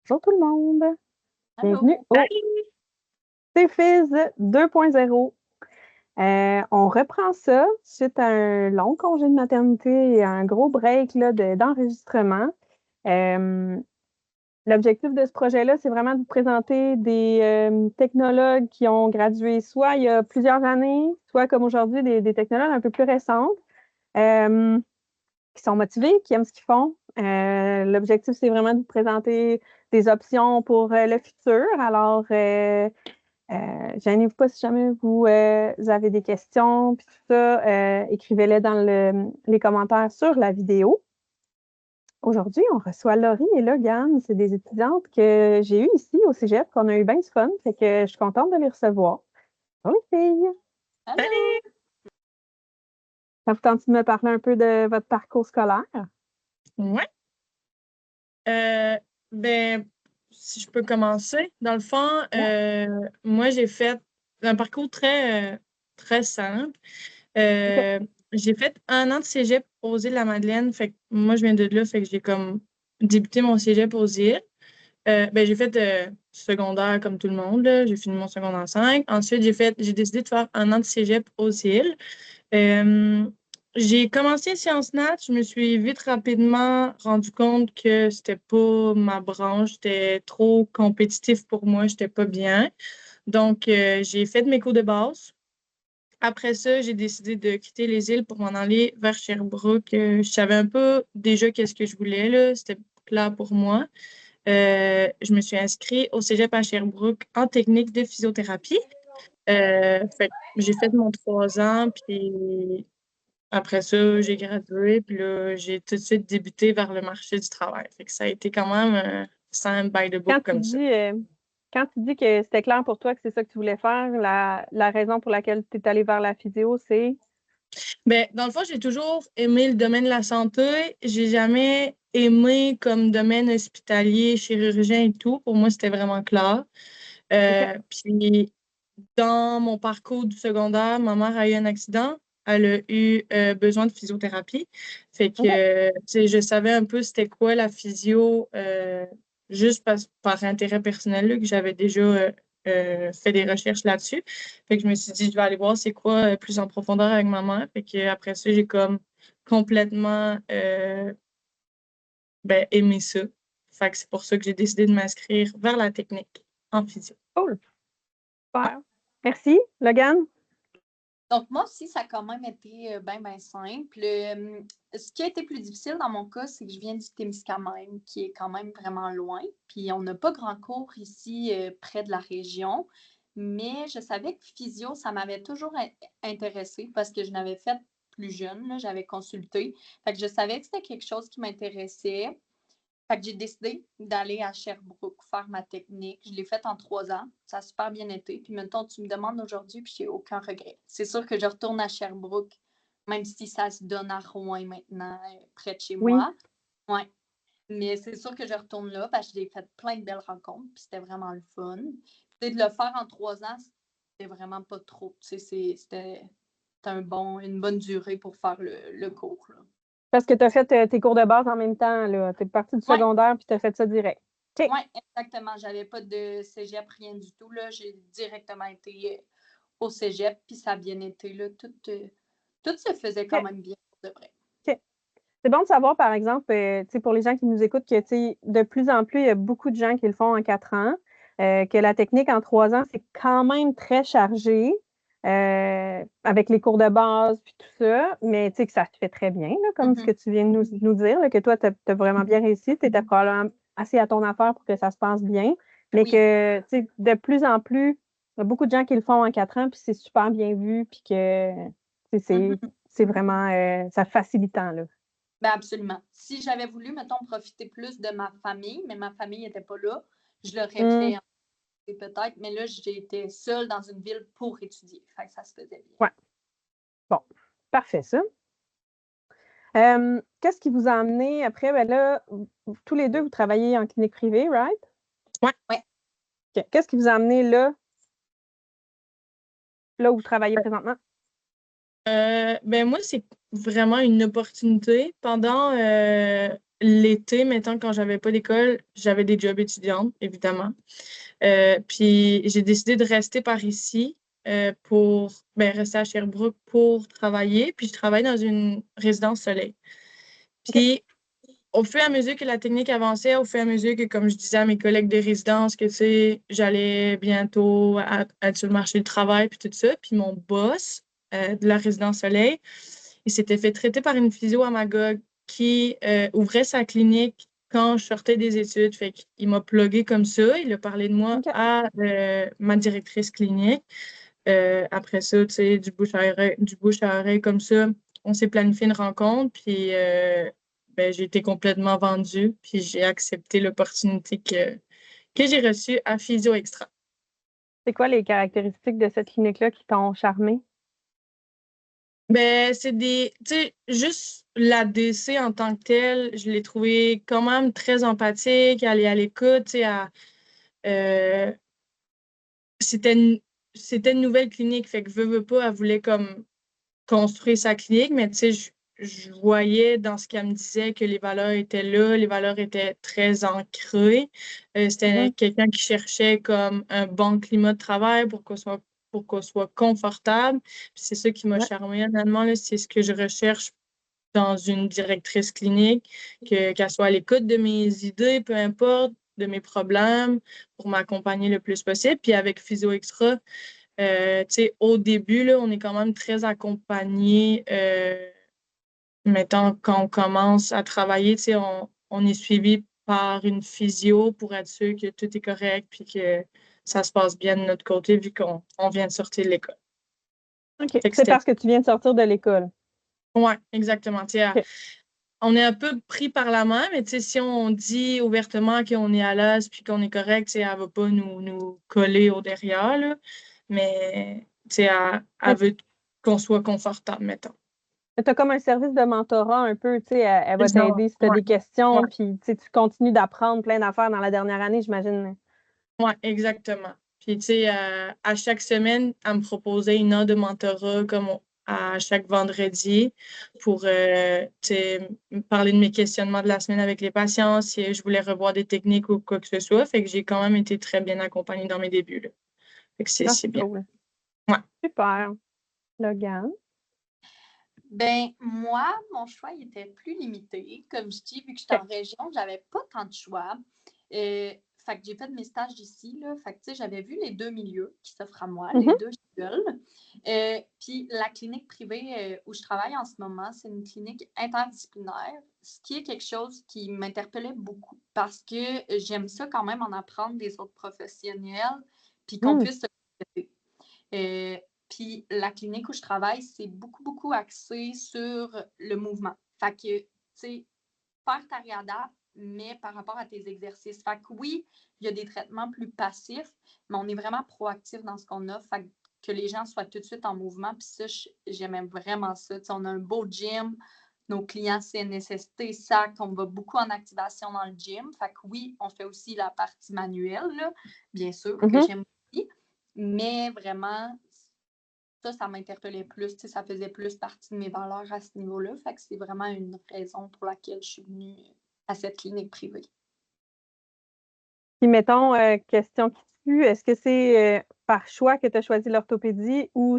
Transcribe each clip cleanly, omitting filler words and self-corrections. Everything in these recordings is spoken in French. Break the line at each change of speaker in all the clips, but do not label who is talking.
Bonjour tout le monde.
Allô.
Bienvenue au CFIS 2.0. On reprend ça suite à un long congé de maternité et un gros break là, d'enregistrement. L'objectif de ce projet-là, c'est vraiment de vous présenter des technologues qui ont gradué soit il y a plusieurs années, soit comme aujourd'hui, des technologues un peu plus récentes, qui sont motivés, qui aiment ce qu'ils font. L'objectif, c'est vraiment de vous présenter des options pour le futur. Alors, gênez-vous pas si jamais vous avez des questions, puis tout ça, écrivez-les dans les commentaires sur la vidéo. Aujourd'hui, on reçoit Laurie et Logan. C'est des étudiantes que j'ai eues ici au Cégep, qu'on a eu bien du fun. Fait que je suis contente de les recevoir. Bonjour les filles!
Allô.
Ça vous tente de me parler un peu de votre parcours scolaire?
Ouais. Ben, si je peux commencer, dans le fond, moi, j'ai fait un parcours très simple. J'ai fait 1 an de cégep aux Îles-de-la-Madeleine. Fait que moi, je viens de là, fait que j'ai comme débuté mon cégep aux îles. Ben, j'ai fait secondaire comme tout le monde, là. J'ai fini mon secondaire 5. Ensuite, j'ai décidé de faire 1 an de cégep aux îles. J'ai commencé sciences nat, je me suis vite rapidement rendu compte que c'était pas ma branche, c'était trop compétitif pour moi, j'étais pas bien. Donc, j'ai fait mes cours de base. Après ça, j'ai décidé de quitter les îles pour m'en aller vers Sherbrooke. Je savais un peu déjà qu'est-ce que je voulais, là, c'était clair pour moi. Je me suis inscrite au Cégep à Sherbrooke en technique de physiothérapie. Fait que j'ai fait mon 3 ans, puis après ça, j'ai gradué, puis là, j'ai tout de suite débuté vers le marché du travail. Fait que ça a été quand même simple by the book
Quand tu
comme ça.
dis, quand tu dis que c'était clair pour toi que c'est ça que tu voulais faire, la raison pour laquelle tu es allé vers la physio, c'est?
Ben, dans le fond, j'ai toujours aimé le domaine de la santé. J'ai jamais aimé comme domaine hospitalier, chirurgien et tout. Pour moi, c'était vraiment clair. Puis, dans mon parcours du secondaire, ma mère a eu un accident. Elle a eu besoin de physiothérapie. Fait que, tu sais, je savais un peu c'était quoi la physio, juste par intérêt personnel, là, que j'avais déjà fait des recherches là-dessus. Fait que je me suis dit, je vais aller voir c'est quoi plus en profondeur avec ma mère. Fait que après ça, j'ai comme complètement aimé ça. Fait que c'est pour ça que j'ai décidé de m'inscrire vers la technique en physio.
Cool. Super. Merci. Logan?
Donc, moi aussi, ça a quand même été bien simple. Ce qui a été plus difficile dans mon cas, c'est que je viens du Témiscamingue, qui est quand même vraiment loin. Puis, on n'a pas grand cours ici près de la région. Mais je savais que physio, ça m'avait toujours intéressée parce que je n'avais fait plus jeune, là, j'avais consulté. Fait que je savais que c'était quelque chose qui m'intéressait. Fait que j'ai décidé d'aller à Sherbrooke faire ma technique. Je l'ai faite en 3 ans. Ça a super bien été. Puis maintenant, tu me demandes aujourd'hui, puis j'ai aucun regret. C'est sûr que je retourne à Sherbrooke, même si ça se donne à Rouen maintenant, près de chez
Oui.
moi. Ouais. Mais c'est sûr que je retourne là parce que j'ai fait plein de belles rencontres, puis c'était vraiment le fun. Puis de le faire en 3 ans, c'était vraiment pas trop. C'était une bonne durée pour faire le cours, là.
Parce que tu as fait tes cours de base en même temps, là. Tu es partie du secondaire puis tu as fait ça direct. OK.
Oui, exactement. J'avais pas de cégep, rien du tout, là. J'ai directement été au cégep, puis ça a bien été, là. Tout se faisait quand même bien, pour de vrai.
OK. C'est bon de savoir, par exemple, pour les gens qui nous écoutent, que de plus en plus, il y a beaucoup de gens qui le font en 4 ans, que la technique en 3 ans, c'est quand même très chargé, avec les cours de base puis tout ça, mais que ça se fait très bien, là, comme ce que tu viens de nous dire, là, que toi, tu as vraiment bien réussi, tu étais probablement assez à ton affaire pour que ça se passe bien, mais
Oui.
que de plus en plus, il y a beaucoup de gens qui le font en 4 ans, puis c'est super bien vu, puis que c'est vraiment ça facilitant, là.
Ben absolument. Si j'avais voulu, mettons, profiter plus de ma famille, mais ma famille n'était pas là, je l'aurais fait peut-être, mais là, j'étais seule dans une ville pour étudier. Fait que ça se faisait bien.
Ouais. Bon, parfait, ça. Qu'est-ce qui vous a amené après? Ben là, tous les deux, vous travaillez en clinique privée, right?
Ouais.
OK. Qu'est-ce qui vous a amené là où vous travaillez présentement?
Ben moi, c'est vraiment une opportunité. Pendant l'été, maintenant, quand j'avais pas d'école, j'avais des jobs étudiantes, évidemment. Puis j'ai décidé de rester par ici pour rester à Sherbrooke pour travailler. Puis je travaille dans une résidence soleil.
OK.
Puis au fur et à mesure que la technique avançait, au fur et à mesure que, comme je disais à mes collègues de résidence, que tu sais, j'allais bientôt être sur le marché du travail, puis tout ça, puis mon boss de la résidence soleil, il s'était fait traiter par une physio à Magog qui ouvrait sa clinique quand je sortais des études. Fait qu'il m'a plugué comme ça. Il a parlé de moi
OK.
à ma directrice clinique. Après ça, tu sais, du bouche à oreille comme ça, on s'est planifié une rencontre, puis j'ai été complètement vendue, puis j'ai accepté l'opportunité que j'ai reçue à Physio Extra.
C'est quoi les caractéristiques de cette clinique-là qui t'ont charmé?
C'est tu sais, juste la DC en tant que telle, je l'ai trouvée quand même très empathique, elle est à l'écoute, tu sais, euh, c'était c'était une nouvelle clinique, fait que veut pas, elle voulait comme construire sa clinique, mais tu sais, je voyais dans ce qu'elle me disait que les valeurs étaient là, les valeurs étaient très ancrées. C'était
Mhm.
quelqu'un qui cherchait comme un bon climat de travail pour qu'on soit confortable. Puis c'est ça qui m'a
Ouais.
charmé, honnêtement, là, c'est ce que je recherche dans une directrice clinique, qu'elle soit à l'écoute de mes idées, peu importe, de mes problèmes, pour m'accompagner le plus possible. Puis avec Physio Extra, tu sais, au début, là, on est quand même très accompagné. Mettons, quand on commence à travailler, tu sais, on est suivi par une physio pour être sûr que tout est correct puis que ça se passe bien de notre côté vu qu'on vient de sortir de l'école.
OK.
Fait que
C'est
c'était...
parce que tu viens de sortir de l'école.
Ouais, exactement. Tu sais,
OK.
on est un peu pris par la main, mais tu sais, si on dit ouvertement qu'on est à l'aise puis qu'on est correct, tu sais, elle va pas nous coller au derrière, là. Mais tu sais, elle
Mais
veut qu'on soit confortable, mettons.
tu as comme un service de mentorat un peu, tu sais, elle va
Genre,
t'aider si tu as
ouais,
des
ouais,
questions, puis tu sais, tu continues d'apprendre plein d'affaires dans la dernière année, j'imagine.
ouais, exactement. Puis, tu sais, à chaque semaine, elle me proposait une heure de mentorat à chaque vendredi pour, tu sais, me parler de mes questionnements de la semaine avec les patients, si je voulais revoir des techniques ou quoi que ce soit. Fait que j'ai quand même été très bien accompagnée dans mes débuts, là. Fait que
Ah,
c'est
c'est
bien.
cool.
Ouais.
Super. Logan.
Ben, moi, mon choix il était plus limité. Comme je dis, vu que j'étais
OK.
en région, j'avais pas tant de choix. Fait que j'ai fait mes stages ici, là. Fait que, tu sais, j'avais vu les deux milieux qui s'offrent à moi, les
Mhm.
deux écoles. Puis la clinique privée où je travaille en ce moment, c'est une clinique interdisciplinaire, ce qui est quelque chose qui m'interpellait beaucoup parce que j'aime ça quand même en apprendre des autres professionnels, puis qu'on
Mm.
puisse se compléter. Puis la clinique où je travaille, c'est beaucoup, beaucoup axé sur le mouvement. Fait que, tu sais, faire ta réadapte, mais par rapport à tes exercices. Fait que oui, il y a des traitements plus passifs, mais on est vraiment proactif dans ce qu'on offre. Fait que les gens soient tout de suite en mouvement. Puis ça, j'aimais vraiment ça. T'sais, on a un beau gym. Nos clients CNSST, SAC, on va beaucoup en activation dans le gym. Fait que oui, on fait aussi la partie manuelle, là, bien sûr, que
Mhm.
j'aime aussi. Mais vraiment, ça m'interpellait plus. Ça faisait plus partie de mes valeurs à ce niveau-là. Fait que c'est vraiment une raison pour laquelle je suis venue à cette clinique privée.
Puis mettons, question qui tue, est-ce que c'est par choix que tu as choisi l'orthopédie ou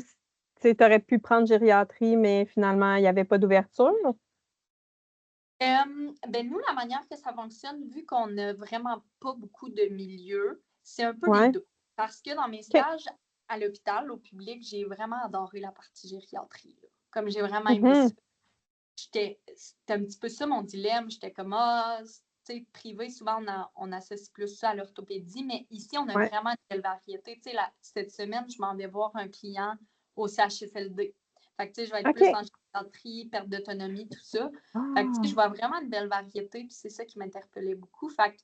tu aurais pu prendre gériatrie, mais finalement, il n'y avait pas d'ouverture?
Nous, la manière que ça fonctionne, vu qu'on n'a vraiment pas beaucoup de milieux, c'est un peu les
Ouais.
deux. Parce que dans mes
OK.
stages à l'hôpital, au public, j'ai vraiment adoré la partie gériatrie, là. Comme j'ai vraiment aimé ça.
Mhm.
C'était un petit peu ça mon dilemme. J'étais comme, tu sais, privé, souvent on associe plus ça à l'orthopédie, mais ici, on a
Ouais.
vraiment une belle variété. Tu sais, cette semaine, je m'en vais voir un client au CHSLD. Fait que, tu sais, je vais être plus
OK.
en gériatrie, perte d'autonomie, tout ça. Fait que, tu sais, je
Ah.
vois vraiment une belle variété, puis c'est ça qui m'interpellait beaucoup. Fait que,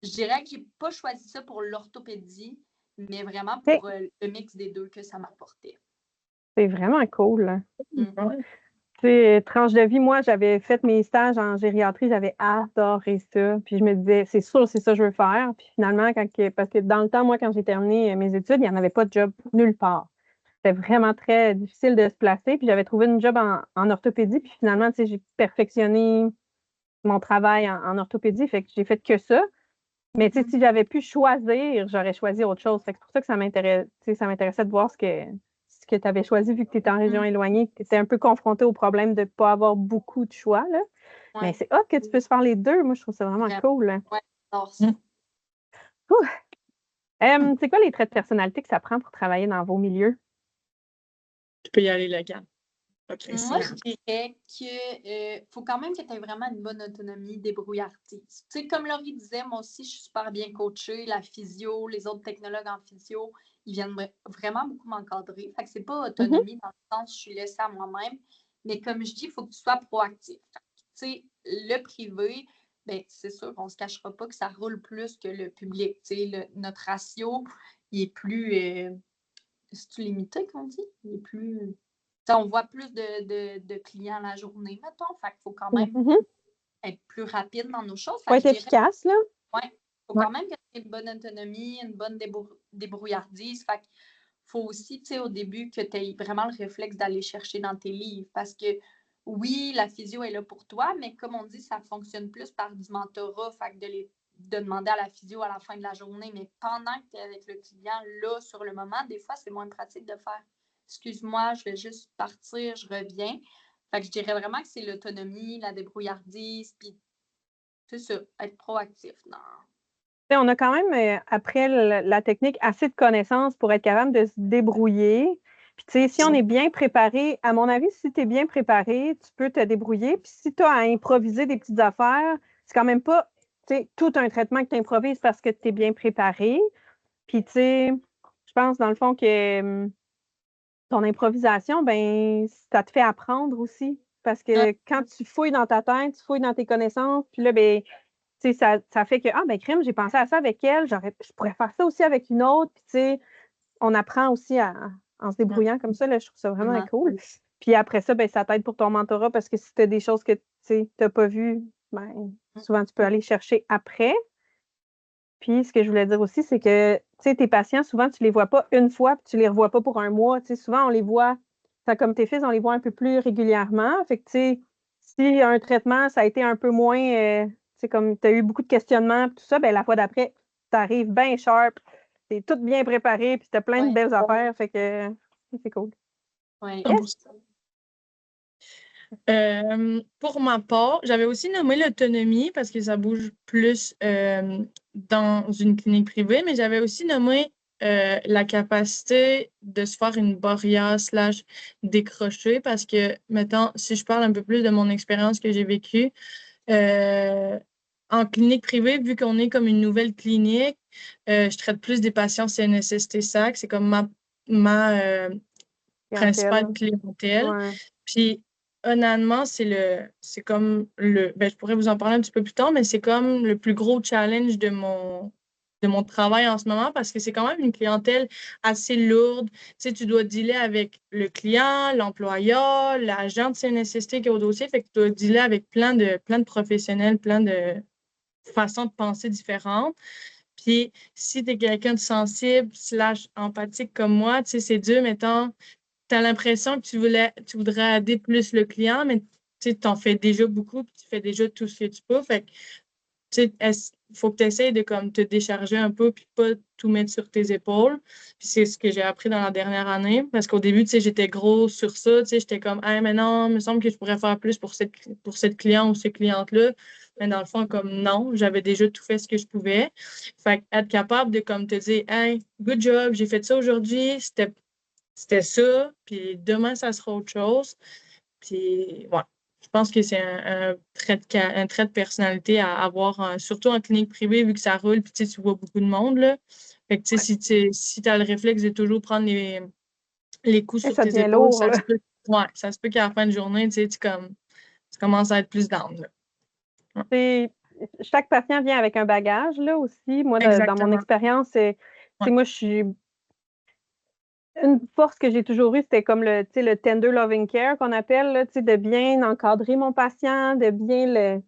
je dirais que j'ai pas choisi ça pour l'orthopédie, mais vraiment
OK.
pour le mix des deux que ça m'apportait.
C'est vraiment cool, hein.
Mm.
Ouais.
Tu sais, tranche de vie, moi, j'avais fait mes stages en gériatrie, j'avais adoré ça. Puis je me disais, c'est sûr, c'est ça que je veux faire. Puis finalement, parce que dans le temps, moi, quand j'ai terminé mes études, il n'y en avait pas de job nulle part. c'était vraiment très difficile de se placer. Puis j'avais trouvé une job en orthopédie. Puis finalement, tu sais, j'ai perfectionné mon travail en orthopédie. Fait que j'ai fait que ça. Mais tu sais, si j'avais pu choisir, j'aurais choisi autre chose. Fait que c'est pour ça que ça m'intéressait de voir ce que tu avais choisi vu que tu étais en région éloignée, que tu étais un peu confronté au problème de ne pas avoir beaucoup de choix. Là. Mais
Ouais.
c'est hot que tu puisses faire les deux. Moi, je trouve ça vraiment
Vraiment.
cool.
Ouais, j'adore ça.
C'est quoi les traits de personnalité que ça prend pour travailler dans vos milieux?
Tu peux y aller, Logan. OK,
Moi, je dirais que faut quand même que tu aies vraiment une bonne autonomie, débrouillardise. Tu sais, comme Laurie disait, moi aussi, je suis super bien coachée. La physio, les autres technologues en physio, ils viennent vraiment beaucoup m'encadrer. Fait que c'est pas autonomie dans le sens où je suis laissée à moi-même. Mais comme je dis, il faut que tu sois proactif. Tu sais, le privé, ben, c'est sûr qu'on ne se cachera pas que ça roule plus que le public. Tu sais, notre ratio, il est plus... c'est-tu limité qu'on dit? Il est plus... on voit plus de clients la journée, mettons. Fait qu'il faut quand même être plus rapide dans nos choses.
Faut être efficace, là.
Oui, il faut quand même que tu aies une bonne autonomie, une bonne débrouillardise. Fait qu'il faut aussi, tu sais, au début, que tu aies vraiment le réflexe d'aller chercher dans tes livres. Parce que oui, la physio est là pour toi, mais comme on dit, ça fonctionne plus par du mentorat. Fait que de demander à la physio à la fin de la journée, mais pendant que tu es avec le client, là, sur le moment, des fois, c'est moins pratique de faire excuse-moi, je vais juste partir, je reviens. Fait que je dirais vraiment que c'est l'autonomie, la débrouillardise, puis c'est ça, être proactif. Non.
On a quand même, après la technique, assez de connaissances pour être capable de se débrouiller. Puis, tu sais, si on est bien préparé, à mon avis, si tu es bien préparé, tu peux te débrouiller. Puis, si tu as à improviser des petites affaires, c'est quand même pas, tu sais, tout un traitement que tu improvises parce que tu es bien préparé. Puis, tu sais, je pense, dans le fond, que ton improvisation, ben, ça te fait apprendre aussi. Parce que quand tu fouilles dans ta tête, tu fouilles dans tes connaissances, puis là, ben, tu sais, ça fait que, ah, ben, crème, j'ai pensé à ça avec elle, je pourrais faire ça aussi avec une autre. Puis, tu sais, on apprend aussi en se débrouillant comme ça. Là, je trouve ça vraiment cool. Puis après ça, ben, ça t'aide pour ton mentorat parce que si tu as des choses que tu n'as pas vues, ben, souvent, tu peux aller chercher après. Puis, ce que je voulais dire aussi, c'est que, tu sais, tes patients, souvent, tu les vois pas une fois, puis tu les revois pas pour un mois. Tu sais, souvent, on les voit, comme tes fils, on les voit un peu plus régulièrement. Fait que, tu sais, si un traitement, ça a été un peu moins, tu sais, comme tu as eu beaucoup de questionnements, puis tout ça, ben la fois d'après, tu arrives bien sharp, tu es tout bien préparé, puis tu as plein de belles affaires. Fait que, c'est cool.
Oui.
Pour ma part, j'avais aussi nommé l'autonomie parce que ça bouge plus dans une clinique privée, mais j'avais aussi nommé la capacité de se faire une barrière / décrocher parce que, mettons, si je parle un peu plus de mon expérience que j'ai vécue, en clinique privée, vu qu'on est comme une nouvelle clinique, je traite plus des patients CNSST-SAC, c'est comme ma principale clientèle.
Ouais.
Puis honnêtement, c'est comme ben, je pourrais vous en parler un petit peu plus tard, mais c'est comme le plus gros challenge de mon travail en ce moment parce que c'est quand même une clientèle assez lourde. Tu sais, tu dois dealer avec le client, l'employeur, l'agent de CNSST qui est au dossier, fait que tu dois dealer avec plein de professionnels, plein de façons de penser différentes. Puis si tu es quelqu'un de sensible / empathique comme moi, tu sais, c'est dur, mettons, tu as l'impression que tu voudrais aider plus le client, mais tu en fais déjà beaucoup, puis tu fais déjà tout ce que tu peux. Fait que, tu sais, il faut que tu essaies de comme, te décharger un peu, puis pas tout mettre sur tes épaules. Puis c'est ce que j'ai appris dans la dernière année, parce qu'au début, tu sais, j'étais gros sur ça, tu sais, j'étais comme, hey, mais non, il me semble que je pourrais faire plus pour cette cliente ou cette cliente-là. Mais dans le fond, comme non, j'avais déjà tout fait ce que je pouvais. Fait être capable de comme te dire, hey, good job, j'ai fait ça aujourd'hui, c'était ça, puis demain, ça sera autre chose. Puis, ouais, je pense que c'est un trait de personnalité à avoir, surtout en clinique privée, vu que ça roule, puis tu vois beaucoup de monde, là. Fait que, tu sais, si tu as le réflexe de toujours prendre les coups sur tes épaules,
lourd,
ça se peut qu'à la fin de journée, tu sais, tu commences à être plus down, là.
Ouais. Chaque patient vient avec un bagage, là, aussi. Moi, dans mon expérience, moi, je suis... Une force que j'ai toujours eue, c'était comme le tender loving care qu'on appelle, là, de bien encadrer mon patient, de bien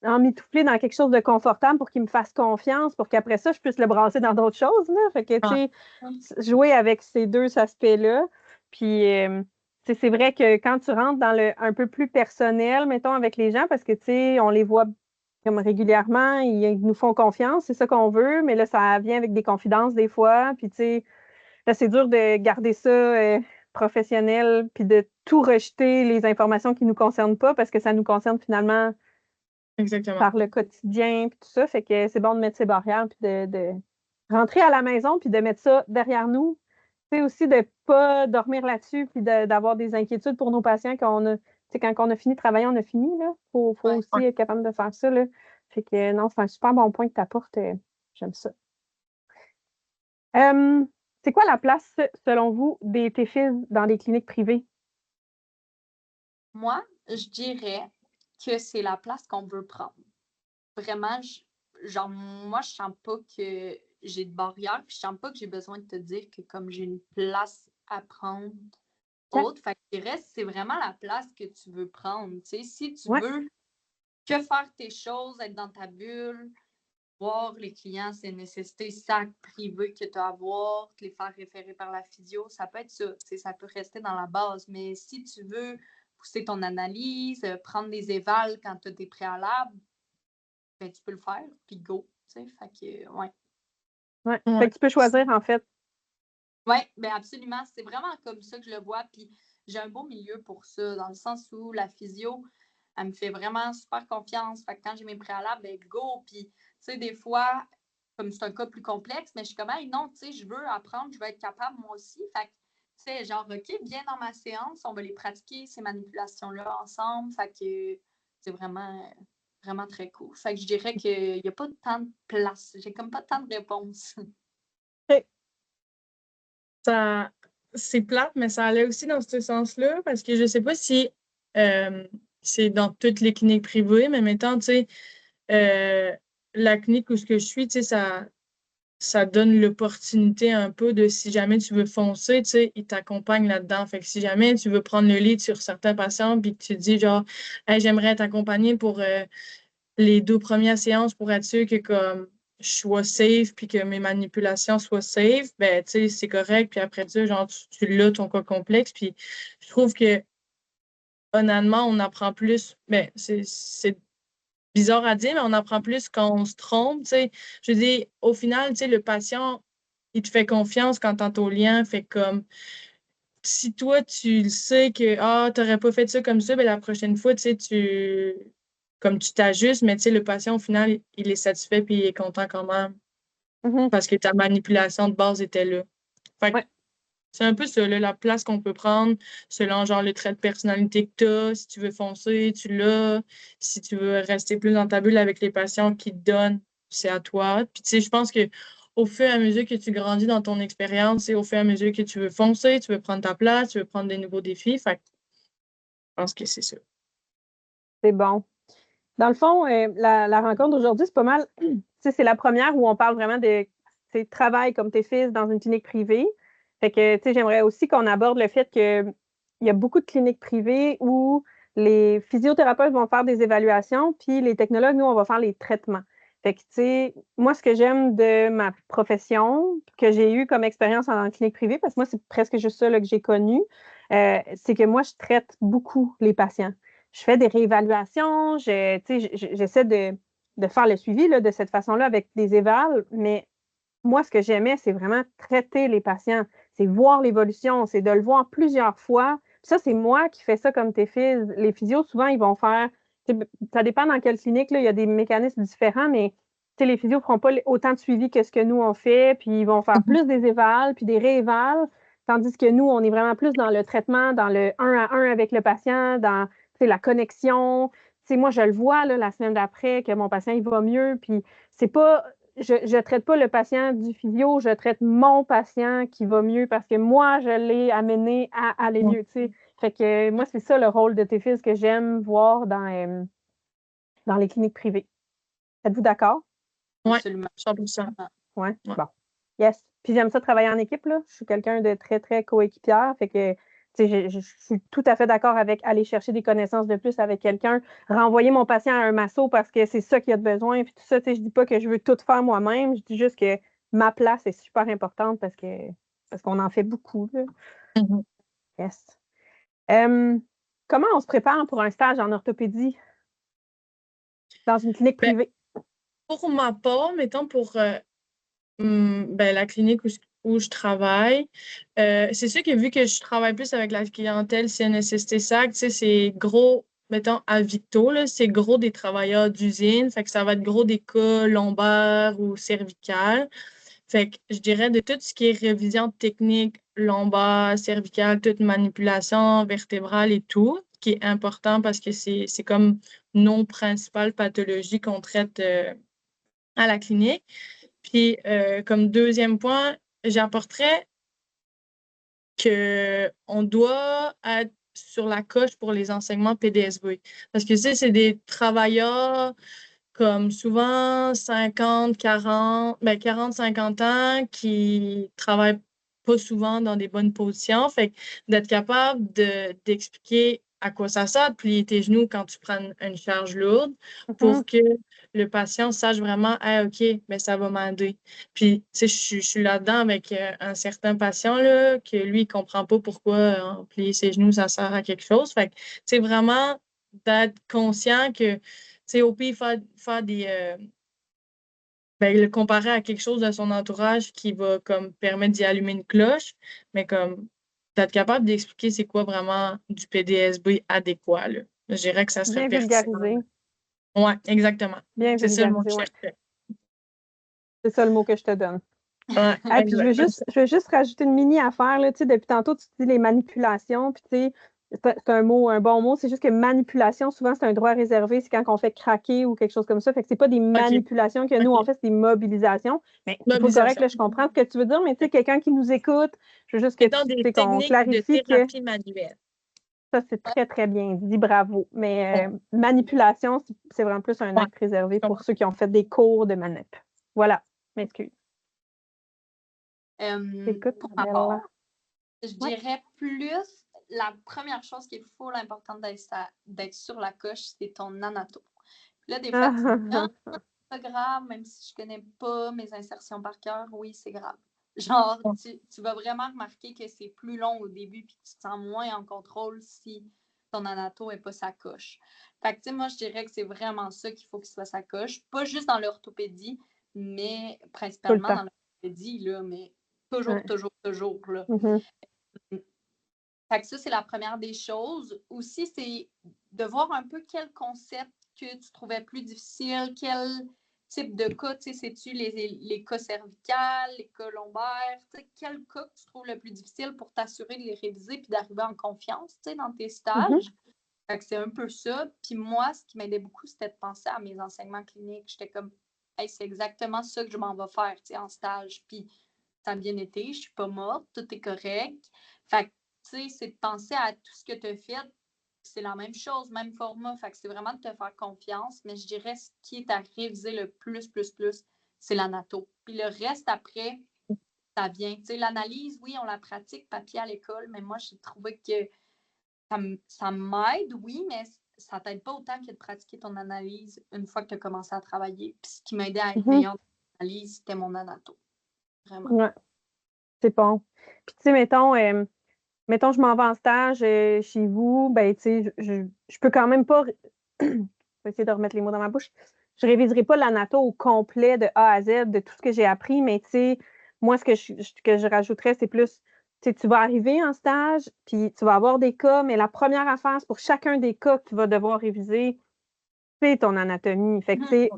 emmitoufler dans quelque chose de confortable pour qu'il me fasse confiance, pour qu'après ça, je puisse le brasser dans d'autres choses, là. Fait que, tu sais, jouer avec ces deux aspects-là. Puis, tu sais, c'est vrai que quand tu rentres dans le un peu plus personnel, mettons, avec les gens, parce que, tu sais, on les voit comme régulièrement, ils nous font confiance, c'est ça qu'on veut, mais là, ça vient avec des confidences des fois. Puis, tu sais, là, c'est dur de garder ça professionnel, puis de tout rejeter les informations qui ne nous concernent pas, parce que ça nous concerne finalement
Exactement.
par le quotidien, puis tout ça. Fait que c'est bon de mettre ces barrières, puis de rentrer à la maison, puis de mettre ça derrière nous. C'est aussi de ne pas dormir là-dessus, puis d'avoir des inquiétudes pour nos patients quand on a fini de travailler, on a fini. Il faut aussi être capable de faire ça. Là. Fait que non, c'est un super bon point que tu apportes. J'aime ça. C'est quoi la place, selon vous, des TFIS dans les cliniques privées?
Moi, je dirais que c'est la place qu'on veut prendre. Vraiment, moi, je sens pas que j'ai de barrière, puis je sens pas que j'ai besoin de te dire que comme j'ai une place à prendre autre. Fait que je dirais, c'est vraiment la place que tu veux prendre. Tu sais, si tu veux que faire tes choses, être dans ta bulle, voir les clients, c'est une nécessité sac privé que tu as à voir, te les faire référer par la physio, ça peut être ça. Tu sais, ça peut rester dans la base. Mais si tu veux pousser ton analyse, prendre des évals quand tu as tes préalables, ben, tu peux le faire, puis go. Tu sais, fait que, ouais.
Fait que tu peux choisir, en fait.
Oui, bien absolument. C'est vraiment comme ça que je le vois. Puis j'ai un beau milieu pour ça, dans le sens où la physio, elle me fait vraiment super confiance. Fait que quand j'ai mes préalables, ben go. Puis, tu sais, des fois, comme c'est un cas plus complexe, mais je suis comme, hey, non, tu sais, je veux apprendre, je veux être capable moi aussi. Fait que, tu sais, genre, OK, viens dans ma séance, on va les pratiquer, ces manipulations-là, ensemble. Fait que c'est vraiment, vraiment très cool. Fait que je dirais qu'il n'y a pas tant de place. J'ai comme pas tant de réponses.
Ça, c'est plate, mais ça allait aussi dans ce sens-là, parce que je sais pas si c'est dans toutes les cliniques privées, mais mettons, tu sais, la clinique où ce que je suis, tu sais, ça donne l'opportunité un peu de si jamais tu veux foncer, tu sais, ils t'accompagnent là-dedans. Fait que si jamais tu veux prendre le lead sur certains patients, puis que tu dis genre, hey, j'aimerais t'accompagner pour les 2 premières séances pour être sûr que comme je sois safe puis que mes manipulations soient safe, ben tu sais, c'est correct. Puis après ça, genre, tu l'as ton cas complexe. Puis je trouve que honnêtement, on apprend plus. Ben, c'est bizarre à dire, mais on apprend plus quand on se trompe. Tu sais. Je veux dire, au final, tu sais, le patient, il te fait confiance quand t'as ton lien. Fait comme si toi, tu le sais que t'aurais pas fait ça comme ça, ben la prochaine fois, tu sais, comme tu t'ajustes, mais tu sais, le patient, au final, il est satisfait puis il est content quand même parce que ta manipulation de base était là. Fait que c'est un peu ça, là, la place qu'on peut prendre selon genre le trait de personnalité que tu as. Si tu veux foncer, tu l'as. Si tu veux rester plus dans ta bulle avec les patients qui te donnent, c'est à toi. Puis tu sais, je pense que au fur et à mesure que tu grandis dans ton expérience et au fur et à mesure que tu veux foncer, tu veux prendre ta place, tu veux prendre des nouveaux défis. Fait que je pense que c'est ça.
C'est bon. Dans le fond, la rencontre d'aujourd'hui, c'est pas mal. C'est la première où on parle vraiment de travail comme tes fils dans une clinique privée. Fait que j'aimerais aussi qu'on aborde le fait qu'il y a beaucoup de cliniques privées où les physiothérapeutes vont faire des évaluations, puis les technologues, nous, on va faire les traitements. Fait que, moi, ce que j'aime de ma profession, que j'ai eu comme expérience en clinique privée, parce que moi, c'est presque juste ça là, que j'ai connu, c'est que moi, je traite beaucoup les patients. Je fais des réévaluations, j'essaie de faire le suivi là, de cette façon-là avec des évals, mais moi, ce que j'aimais, c'est vraiment traiter les patients, c'est voir l'évolution, c'est de le voir plusieurs fois. Puis ça, c'est moi qui fais ça comme tes filles. Les physios, souvent, ils vont faire, ça dépend dans quelle clinique, là, il y a des mécanismes différents, mais les physios ne feront pas autant de suivi que ce que nous, on fait, puis ils vont faire plus des évals, puis des réévals, tandis que nous, on est vraiment plus dans le traitement, dans le 1-à-1 avec le patient, dans la connexion. Moi, je le vois là, la semaine d'après que mon patient il va mieux, puis c'est pas je ne traite pas le patient du physio, je traite mon patient qui va mieux parce que moi, je l'ai amené à aller mieux. T'sais. Fait que moi, c'est ça le rôle de tes fils que j'aime voir dans les cliniques privées. Êtes-vous d'accord?
Oui,
Absolument.
100%.
Oui? Bon. Yes. Puis j'aime ça travailler en équipe. Là. Je suis quelqu'un de très, très coéquipière. Fait que Je suis tout à fait d'accord avec aller chercher des connaissances de plus avec quelqu'un, renvoyer mon patient à un masso parce que c'est ça qu'il a de besoin, puis tout ça, je dis pas que je veux tout faire moi-même, je dis juste que ma place est super importante parce qu'on en fait beaucoup, là.
Mhm.
Yes. Comment on se prépare pour un stage en orthopédie dans une clinique
Ben,
privée?
pour ma part, mettons pour la clinique où je travaille, c'est sûr que vu que je travaille plus avec la clientèle CNSST-SAC, tu sais, c'est gros, mettons, à Victo, là, c'est gros des travailleurs d'usine, fait que ça va être gros des cas lombaires ou cervicales. Fait que je dirais de tout ce qui est révision technique, lombaire, cervicale, toute manipulation vertébrale et tout, qui est important parce que c'est comme nos principales pathologies qu'on traite à la clinique. Puis, comme deuxième point, j'apporterais qu'on doit être sur la coche pour les enseignements PDSB. Parce que, tu sais, c'est des travailleurs comme souvent 50, 40, 40, 50 ans qui travaillent pas souvent dans des bonnes positions. Fait que d'être capable d'expliquer à quoi ça sert de plier tes genoux quand tu prends une charge lourde pour que le patient sache vraiment, ah, OK, mais ça va m'aider. Puis, tu sais, je suis là-dedans avec un certain patient, là, que lui, il comprend pas pourquoi plier ses genoux, ça sert à quelque chose. Fait que, c'est vraiment d'être conscient que sais, au pire, faire des. Le comparer à quelque chose de son entourage qui va comme permettre d'y allumer une cloche, mais comme d'être capable d'expliquer c'est quoi vraiment du PDSB adéquat, là. Je dirais que ça serait
Bien
pertinent.
vulgarisé.
Oui, exactement.
Bien
C'est ça le mot que
vulgarisé,
je
ouais.
cherchais.
C'est ça le mot que je te donne.
Ouais,
Ah, puis je veux juste rajouter une mini affaire, là, depuis tantôt, tu dis les manipulations, puis c'est un bon mot, c'est juste que manipulation, souvent, c'est un droit réservé, c'est quand on fait craquer ou quelque chose comme ça, fait que c'est pas des
OK.
manipulations que nous, on
OK.
fait, c'est des mobilisations, mais c'est pas correct,
Mobilisation.
là, je comprends ce que tu veux dire, mais quelqu'un qui nous écoute, je veux juste que
Étant des
qu'on
techniques de
clarifie que
thérapie manuelle.
ça, c'est très, très bien dit, bravo, mais
Ouais.
manipulation, c'est vraiment plus un
Ouais,
acte réservé
je
pour
comprends.
ceux qui ont fait des cours de manip. Voilà, m'excuse. Écoute,
Pour ma part, je
ouais.
dirais plus la première chose qui est full importante d'être sur la coche, c'est ton anato. Puis là, des fois, tu te dis, ah, c'est pas grave, même si je connais pas mes insertions par cœur, oui, c'est grave. Genre, tu vas vraiment remarquer que c'est plus long au début puis que tu te sens moins en contrôle si ton anato n'est pas sa coche. Fait que, tu sais, moi, je dirais que c'est vraiment ça qu'il faut qu'il soit sa coche. Pas juste dans l'orthopédie, mais
Tout le
principalement
temps.
dans l'orthopédie, là, mais toujours,
Ouais.
toujours, là.
Mhm.
Fait que ça, c'est la première des choses. Aussi, c'est de voir un peu quel concept que tu trouvais plus difficile, quel type de cas, tu sais, c'est-tu les cas cervicales, les cas lombaires, tu sais, quel cas que tu trouves le plus difficile pour t'assurer de les réviser puis d'arriver en confiance, tu sais, dans tes stages. Fait que c'est un peu ça. Puis moi, ce qui m'aidait beaucoup, c'était de penser à mes enseignements cliniques. J'étais comme, hey, c'est exactement ça que je m'en vais faire, tu sais, en stage. Puis ça a bien été, je suis pas morte, tout est correct. Fait que, tu sais, c'est de penser à tout ce que tu as fait. C'est la même chose, même format. Fait que c'est vraiment de te faire confiance. Mais je dirais ce qui est à réviser le plus, c'est l'anato. Puis le reste après, ça vient. Tu sais, l'analyse, oui, on la pratique papier à l'école, mais moi, j'ai trouvé que ça m'aide, oui, mais ça t'aide pas autant que de pratiquer ton analyse une fois que tu as commencé à travailler. Puis ce qui m'aidait à être meilleure dans l'analyse, c'était mon anato. Vraiment.
Ouais, c'est bon. Puis, tu sais, mettons, je m'en vais en stage chez vous, ben, tu sais, je peux quand même pas. Je vais essayer de remettre les mots dans ma bouche. Je réviserai pas l'anato au complet de A à Z de tout ce que j'ai appris, mais tu sais, moi, ce que je rajouterais, c'est plus, tu sais, tu vas arriver en stage, puis tu vas avoir des cas, mais la première affaire, c'est pour chacun des cas que tu vas devoir réviser, c'est ton anatomie. Fait que, tu sais,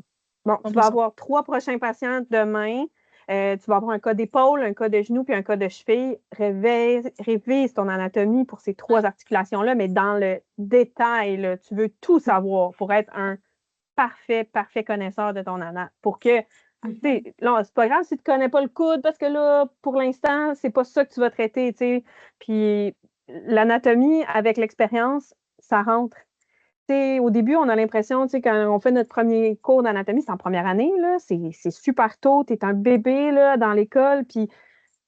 bon, tu vas
100%.
avoir 3 prochains patients demain. Tu vas avoir un cas d'épaule, un cas de genou, puis un cas de cheville. Révise ton anatomie pour ces 3 articulations-là, mais dans le détail, là, tu veux tout savoir pour être un parfait connaisseur de ton anat. Pour que, tu sais, là, c'est pas grave si tu connais pas le coude, parce que là, pour l'instant, c'est pas ça que tu vas traiter, tu sais. Puis l'anatomie, avec l'expérience, ça rentre. T'sais, au début, on a l'impression, quand on fait notre premier cours d'anatomie, c'est en première année, là, c'est super tôt, tu es un bébé là, dans l'école, puis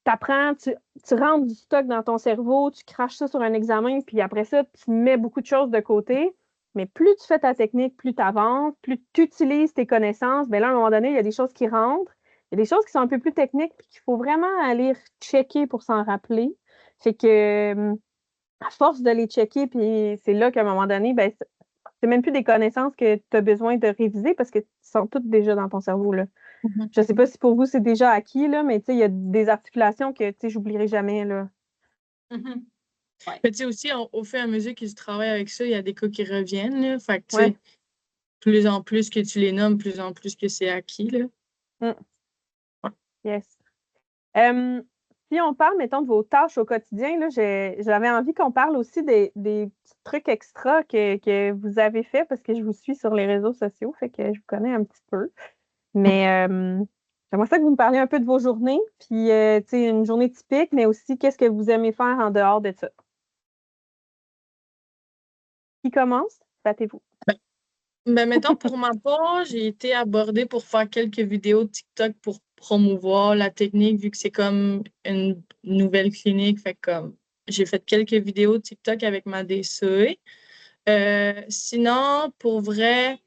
t'apprends, tu rentres du stock dans ton cerveau, tu craches ça sur un examen, puis après ça, tu mets beaucoup de choses de côté. Mais plus tu fais ta technique, plus tu avances, plus tu utilises tes connaissances, bien là, à un moment donné, il y a des choses qui rentrent. Il y a des choses qui sont un peu plus techniques, puis qu'il faut vraiment aller checker pour s'en rappeler. Fait que, à force de les checker, puis c'est là qu'à un moment donné, ben, c'est même plus des connaissances que tu as besoin de réviser parce que sont toutes déjà dans ton cerveau, là.
Mhm.
Je sais pas si pour vous, c'est déjà acquis, là, mais tu sais, il y a des articulations que, tu sais, j'oublierai jamais, là.
Mhm. Ouais.
Mais tu sais aussi, au fur et à mesure qu'ils travaillent avec ça, il y a des cas qui reviennent, là. Fait que, tu
Ouais.
sais, plus en plus que tu les nommes, plus en plus que c'est acquis, là. Ouais.
Yes. Si on parle, mettons, de vos tâches au quotidien, là, j'avais envie qu'on parle aussi des petits trucs extra que vous avez fait parce que je vous suis sur les réseaux sociaux, fait que je vous connais un petit peu. Mais j'aimerais ça que vous me parliez un peu de vos journées, puis, tu sais, une journée typique, mais aussi qu'est-ce que vous aimez faire en dehors de ça. Qui commence? Battez-vous.
Ben, mettons, pour ma part, j'ai été abordée pour faire quelques vidéos de TikTok pour promouvoir la technique, vu que c'est comme une nouvelle clinique. Fait que, comme, j'ai fait quelques vidéos de TikTok avec ma DCE. Sinon, pour vrai,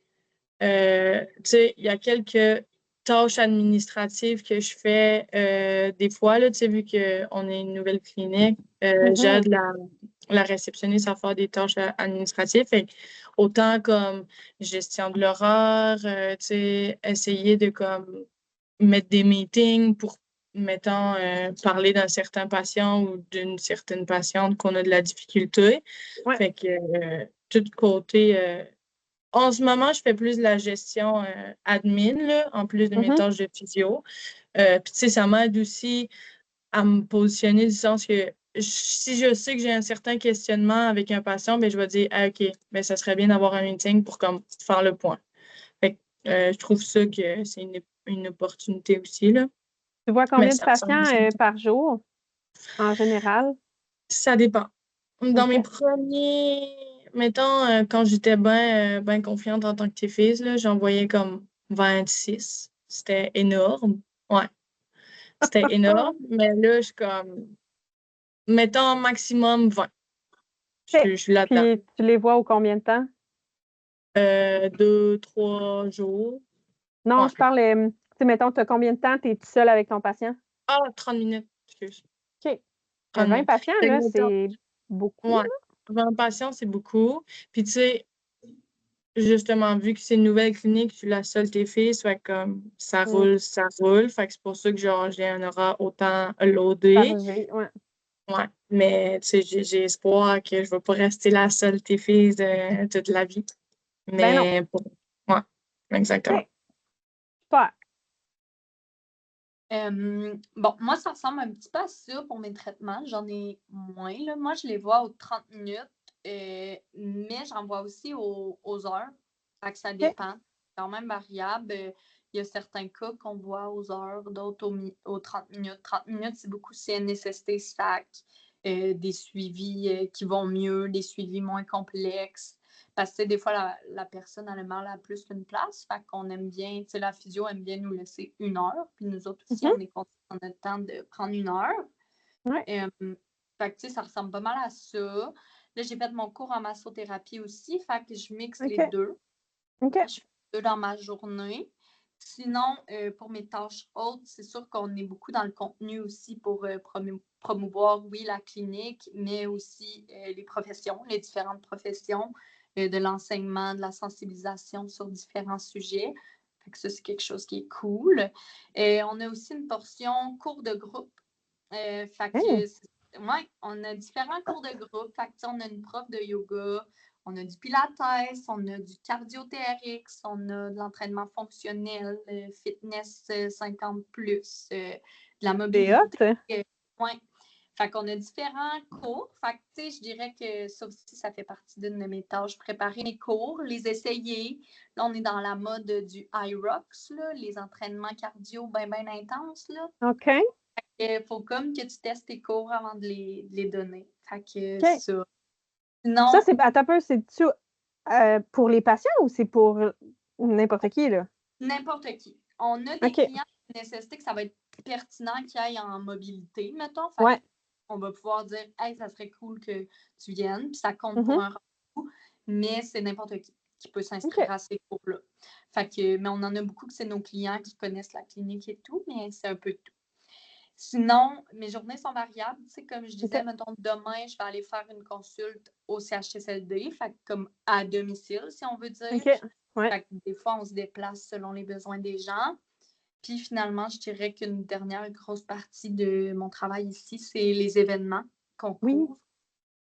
tu sais, il y a quelques tâches administratives que je fais des fois, là, tu sais, vu qu'on est une nouvelle clinique, j'aide la réceptionniste à faire des tâches administratives. Fait que autant comme gestion de l'horaire, tu sais, essayer de comme mettre des meetings pour, mettons, parler d'un certain patient ou d'une certaine patiente qu'on a de la difficulté.
Ouais.
Fait que tout côté en ce moment, je fais plus de la gestion admin, là, en plus de mes tâches de physio. Puis, tu sais, ça m'aide aussi à me positionner du sens que si je sais que j'ai un certain questionnement avec un patient, ben, je vais dire, ah, OK, mais ça serait bien d'avoir un meeting pour comme, faire le point. Fait que, je trouve ça que c'est une opportunité aussi, là.
Tu vois
Mais
combien de
ça ressemble
patients
aussi.
par jour, en général?
Ça dépend. Dans mes
OK.
premiers, mettons, quand j'étais bien confiante en tant que TFIS, là, j'en voyais comme 26. C'était énorme. Ouais, c'était énorme. Mais là, je suis comme, mettons, maximum 20.
OK.
Je suis là-dedans.
Puis tu les vois au combien de temps?
2, 3 jours.
Non,
Ouais.
je parle, tu sais, mettons, tu as combien de temps tu es tout seul avec ton patient?
Ah, 30 minutes. Excuse.
OK.
30
20
minutes.
patients,
Fait que,
là,
mettons,
c'est beaucoup.
ouais. 20 patients, c'est beaucoup. Puis, tu sais, justement, vu que c'est une nouvelle clinique, je suis la seule TFI, soit comme ça roule, ça roule. Fait que c'est pour ça que genre j'ai un horaire autant loadé.
Chargé, ouais.
Ouais. Mais tu sais, j'ai espoir que je ne vais pas rester la seule TFI de toute la vie.
Ben non.
Mais bon, ouais, exactement.
OK. Super.
Bon, moi, ça ressemble un petit peu à ça pour mes traitements. J'en ai moins, là. Moi, je les vois aux 30 minutes, mais j'en vois aussi aux heures. Fait que ça
OK.
dépend. C'est quand même variable. Il y a certains cas qu'on voit aux heures, d'autres aux 30 minutes. 30 minutes, c'est beaucoup CNSST, SAC, des suivis qui vont mieux, des suivis moins complexes. Parce que des fois, la personne a le mal à plus qu'une place. Fait qu'on aime bien, tu sais, la physio aime bien nous laisser 1 heure. Puis nous autres aussi, on est content qu'on a le temps de prendre 1 heure.
Ouais.
Fait que, tu sais, ça ressemble pas mal à ça. Là, j'ai fait mon cours en massothérapie aussi. Fait que je mixe les
OK.
deux.
OK.
Je fais deux dans ma journée. Sinon, pour mes tâches hautes, c'est sûr qu'on est beaucoup dans le contenu aussi pour promouvoir, oui, la clinique, mais aussi les professions, les différentes professions, de l'enseignement, de la sensibilisation sur différents sujets. Fait que ça, c'est quelque chose qui est cool. On a aussi une portion cours de groupe. Fait que, ouais, on a différents cours de groupe. Fait que, on a une prof de yoga, on a du pilates, on a du cardio-TRX, on a de l'entraînement fonctionnel, fitness 50+, de la mobilité. Ouais. Fait qu'on a différents cours. Fait que, tu sais, je dirais que ça aussi, ça fait partie d'une de mes tâches. Préparer mes cours, les essayer. Là, on est dans la mode du IROX, là, les entraînements cardio bien intenses, là.
OK.
Il faut comme que tu testes tes cours avant de les donner. Fait que
OK.
ça. Sinon,
Ça, attends un peu, c'est-tu pour les patients ou c'est pour n'importe qui, là?
n'importe qui. On a des
OK.
clients qui nécessitent que ça va être pertinent qu'il aille en mobilité, mettons. Fait
Ouais.
on va pouvoir dire, hey, ça serait cool que tu viennes, puis ça compte
Mhm.
pour un rendez-vous, mais c'est n'importe qui peut s'inscrire
OK.
à ces cours-là. Fait que, mais on en a beaucoup que c'est nos clients qui connaissent la clinique et tout, mais c'est un peu tout. Sinon, mes journées sont variables. Tu sais, comme je disais,
OK.
mettons, demain, je vais aller faire une consulte au CHSLD, fait que comme à domicile, si on veut dire.
OK. Ouais.
Fait que des fois, on se déplace selon les besoins des gens. Puis finalement, je dirais qu'une dernière grosse partie de mon travail ici, c'est les événements qu'on
Oui.
couvre.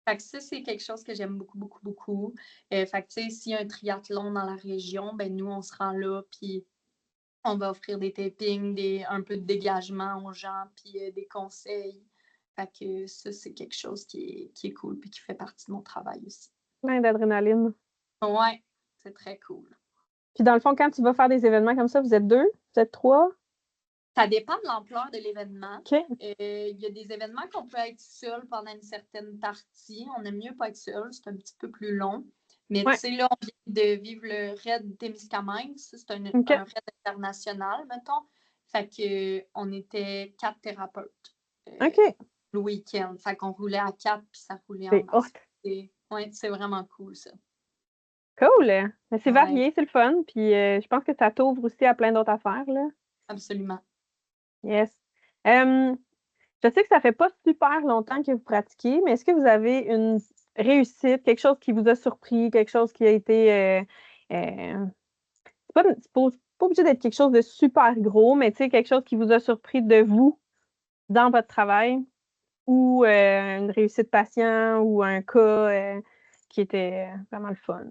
Fait que ça, c'est quelque chose que j'aime beaucoup, beaucoup, beaucoup. Fait que, tu sais, s'il y a un triathlon dans la région, ben nous, on se rend là, puis on va offrir des tapings, un peu de dégagement aux gens, puis des conseils. Fait que ça, c'est quelque chose qui est cool, puis qui fait partie de mon travail aussi.
Plein d'adrénaline.
Ouais, c'est très cool.
Puis dans le fond, quand tu vas faire des événements comme ça, vous êtes 2? Vous êtes 3?
Ça dépend de l'ampleur de l'événement.
OK.
Il y a des événements qu'on peut être seul pendant une certaine partie. On aime mieux pas être seul, c'est un petit peu plus long. Mais
Ouais.
tu sais, là, on vient de vivre le raid Témiscamingue. Ça, c'est
OK.
un raid international, mettons. Fait que on était 4 thérapeutes
OK.
le week-end. Fait qu'on roulait à 4 puis ça roulait en
C'est hot.
masse. Ouais, c'est vraiment cool, ça.
Cool. Mais c'est
Ouais,
varié, c'est le fun. Puis je pense que ça t'ouvre aussi à plein d'autres affaires, là.
absolument.
Yes. Je sais que ça fait pas super longtemps que vous pratiquez, mais est-ce que vous avez une réussite, quelque chose qui vous a surpris, quelque chose qui a été... c'est pas obligé d'être quelque chose de super gros, mais tu sais, quelque chose qui vous a surpris de vous dans votre travail ou une réussite patient ou un cas qui était vraiment le fun.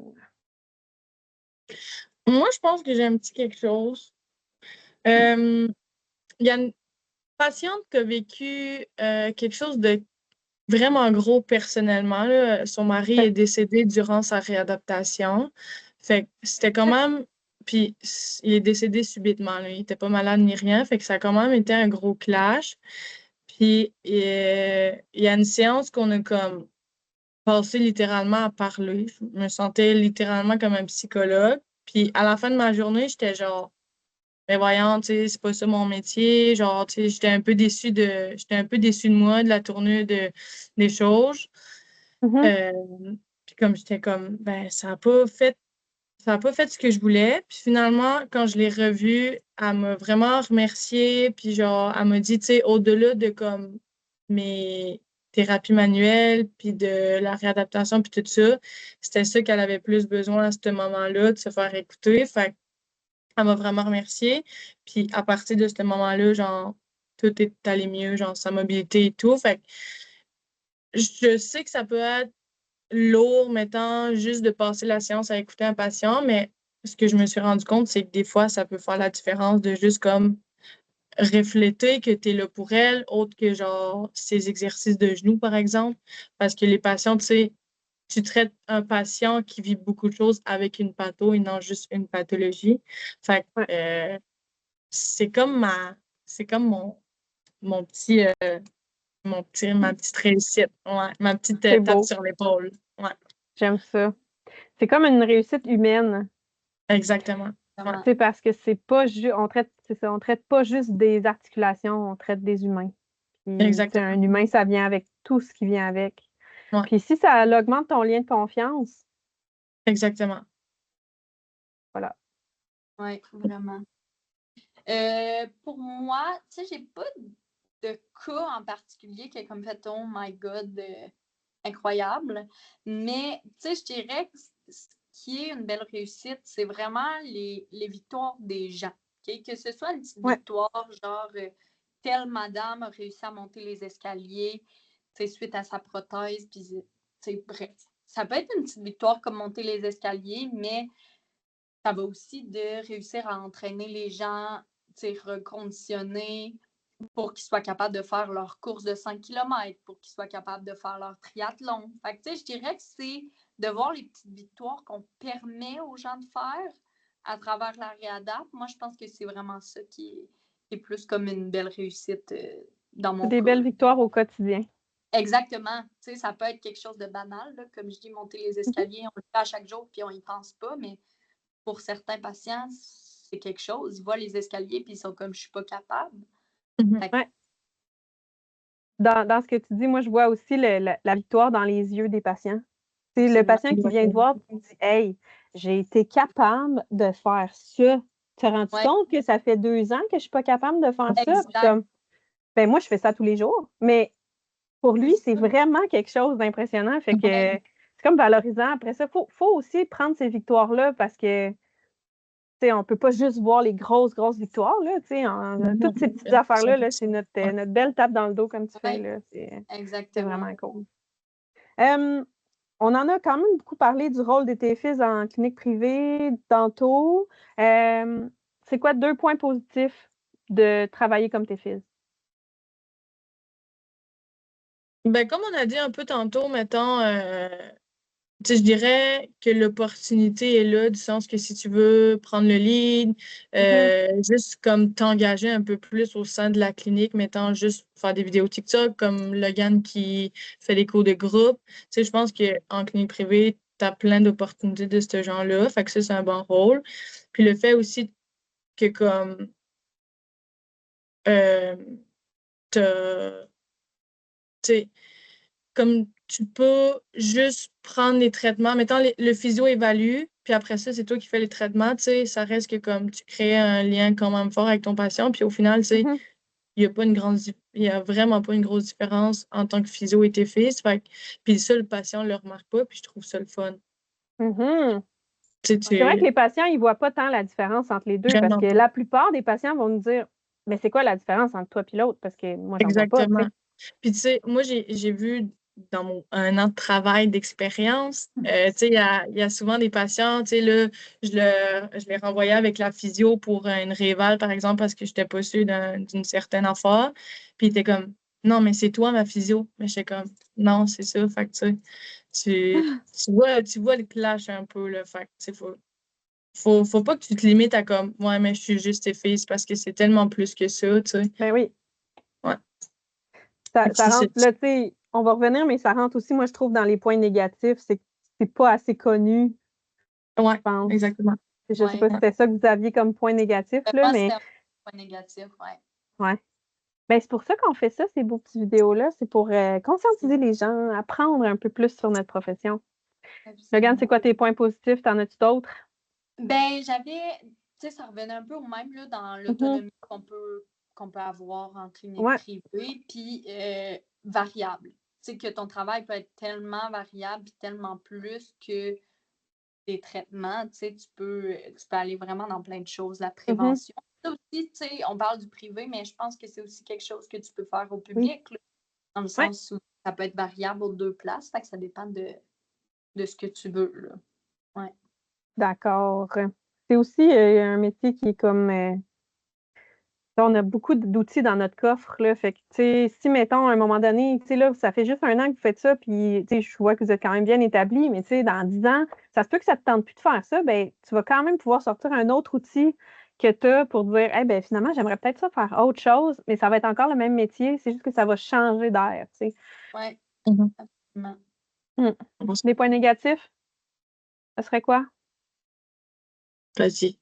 Moi, je pense que j'ai un petit quelque chose. Il y a une patiente qui a vécu quelque chose de vraiment gros personnellement, là. Son mari est décédé durant sa réadaptation. Fait que c'était quand même. Puis il est décédé subitement, là. Il était pas malade ni rien. Fait que ça a quand même été un gros clash. Puis il y a une séance qu'on a comme passé littéralement à parler. Je me sentais littéralement comme un psychologue. Puis à la fin de ma journée, j'étais genre, mais voyons, tu sais, c'est pas ça mon métier. Genre, tu sais, j'étais un peu déçue de moi, de la tournure des choses.
Mhm.
Euh, puis comme j'étais comme, ben, ça a pas fait ce que je voulais. Puis finalement, quand je l'ai revue, elle m'a vraiment remercié. Puis genre, elle m'a dit, tu sais, au-delà de comme mes thérapies manuelles, puis de la réadaptation, puis tout ça, c'était ça qu'elle avait plus besoin à ce moment-là, de se faire écouter. Fait qu'elle m'a vraiment remercié. Puis à partir de ce moment-là, genre, tout est allé mieux, genre sa mobilité et tout. Fait que je sais que ça peut être lourd, mettons, juste de passer la séance à écouter un patient, mais ce que je me suis rendu compte, c'est que des fois, ça peut faire la différence de juste comme refléter que tu es là pour elle, autre que genre ces exercices de genoux, par exemple. Parce que les patients, tu sais, tu traites un patient qui vit beaucoup de choses avec une patho et non juste une pathologie. Fait que,
Ouais.
c'est comme c'est comme mon petit, ma petite réussite, ouais, ma petite
C'est
tape
beau.
sur l'épaule. Ouais,
J'aime ça. C'est comme une réussite humaine.
exactement. Ouais.
Tu sais, parce que c'est pas juste, c'est ça, on traite pas juste des articulations, on traite des humains. Puis, tu sais, un
Exactement.
humain, ça vient avec tout ce qui vient avec.
Ouais,
Puis si ça augmente ton lien de confiance,
exactement.
voilà.
Oui, vraiment. Pour moi, tu sais, j'ai pas de cas en particulier qui est comme fait, oh my God, incroyable. Mais, tu sais, je dirais que ce qui est une belle réussite, c'est vraiment les victoires des gens. OK? Que ce soit une petite
Ouais.
victoire, genre, telle madame a réussi à monter les escaliers, tu sais, suite à sa prothèse, puis, tu sais, bref. Ça peut être une petite victoire comme monter les escaliers, mais ça va aussi de réussir à entraîner les gens, tu sais, reconditionner pour qu'ils soient capables de faire leur course de 5 km, pour qu'ils soient capables de faire leur triathlon. Fait que, tu sais, je dirais que c'est de voir les petites victoires qu'on permet aux gens de faire à travers la réadap. Moi, je pense que c'est vraiment ça qui est plus comme une belle réussite dans mon
Des
cas.
belles victoires au quotidien.
Exactement. Tu sais, ça peut être quelque chose de banal, là. Comme je dis, monter les escaliers, on le fait à chaque jour, puis on n'y pense pas, mais pour certains patients, c'est quelque chose. Ils voient les escaliers, puis ils sont comme, je suis pas capable.
Ouais. Dans ce que tu dis, moi, je vois aussi la victoire dans les yeux des patients. C'est le patient qui vient te voir et qui dit Hey, j'ai été capable de faire ça. Tu te rends-tu compte que ça fait 2 ans que je ne suis pas capable de faire ça? Puis comme, ben moi, je fais ça tous les jours. Mais pour lui, c'est vraiment quelque chose d'impressionnant. Fait que c'est comme valorisant. Après ça, faut aussi prendre ces victoires-là parce que on ne peut pas juste voir les grosses victoires. Là, toutes ces petites affaires-là, là, c'est notre belle tape dans le dos, comme tu fais. Là, c'est vraiment cool. On en a quand même beaucoup parlé du rôle des TFIS en clinique privée tantôt. C'est quoi 2 points positifs de travailler comme TFIS?
Ben, comme on a dit un peu tantôt, mettons, je dirais que l'opportunité est là, du sens que si tu veux prendre le lead, juste comme t'engager un peu plus au sein de la clinique, mettons juste faire des vidéos TikTok comme Logan qui fait des cours de groupe. Je pense qu'en clinique privée, tu as plein d'opportunités de ce genre-là. Fait que ça, c'est un bon rôle. Puis le fait aussi que comme euh, t'as- tu sais, comme tu peux juste prendre les traitements. Mettons, le physio évalue, puis après ça, c'est toi qui fais les traitements. Tu sais, ça reste que comme tu crées un lien quand même fort avec ton patient. Puis au final, tu sais, il y a vraiment pas une grosse différence en tant que physio et tes fils. Puis ça, le patient ne le remarque pas, puis je trouve ça le fun.
C'est vrai que les patients, ils ne voient pas tant la différence entre les deux parce que la plupart des patients vont nous dire mais c'est quoi la différence entre toi et l'autre? Parce que moi, j'en vois pas.
Exactement. Puis, tu sais, moi, j'ai vu dans un an de travail d'expérience, tu sais, il y a souvent des patients, tu sais, là, je les renvoyais avec la physio pour une rééval, par exemple, parce que je n'étais pas sûre d'une certaine affaire. Puis, il était comme, non, mais c'est toi ma physio. Mais j'étais comme, non, c'est ça. Fait que, tu vois le clash un peu, là. Fait que, tu sais, faut pas que tu te limites à comme, ouais, mais je suis juste tes fils parce que c'est tellement plus que ça, tu sais.
Ben oui.
Ouais.
Ça rentre, là, tu sais, on va revenir, mais ça rentre aussi, moi, je trouve, dans les points négatifs, c'est que c'est pas assez connu.
Ouais,
je pense.
exactement.
Je sais pas si c'était ça que vous aviez comme point négatif, là,
Moi,
mais.
c'était un point négatif,
Ouais. Ben, c'est pour ça qu'on fait ça, ces beaux petits vidéos-là. C'est pour conscientiser les gens, apprendre un peu plus sur notre profession. Logan, c'est quoi tes points positifs? T'en as-tu d'autres?
Ben, j'avais, tu sais, ça revenait un peu au même là, dans l'autonomie qu'on peut avoir en clinique privée, puis variable. Tu sais, que ton travail peut être tellement variable, puis tellement plus que des traitements. Tu sais, tu peux aller vraiment dans plein de choses. La prévention. Ça aussi, tu sais, on parle du privé, mais je pense que c'est aussi quelque chose que tu peux faire au public, là, dans le sens où ça peut être variable aux 2 places, fait que ça dépend de ce que tu veux, là. Ouais.
D'accord. C'est aussi un métier qui est comme. On a beaucoup d'outils dans notre coffre, là. Fait que, tu sais, si, mettons, à un moment donné, tu sais, là, ça fait juste 1 an que vous faites ça, puis, tu sais, je vois que vous êtes quand même bien établi, mais, tu sais, dans 10 ans, ça se peut que ça ne te tente plus de faire ça, ben tu vas quand même pouvoir sortir un autre outil que tu as pour dire, eh ben finalement, j'aimerais peut-être ça faire autre chose, mais ça va être encore le même métier, c'est juste que ça va changer d'air, tu sais.
Oui, absolument.
Des points négatifs, ça serait quoi?
Vas-y.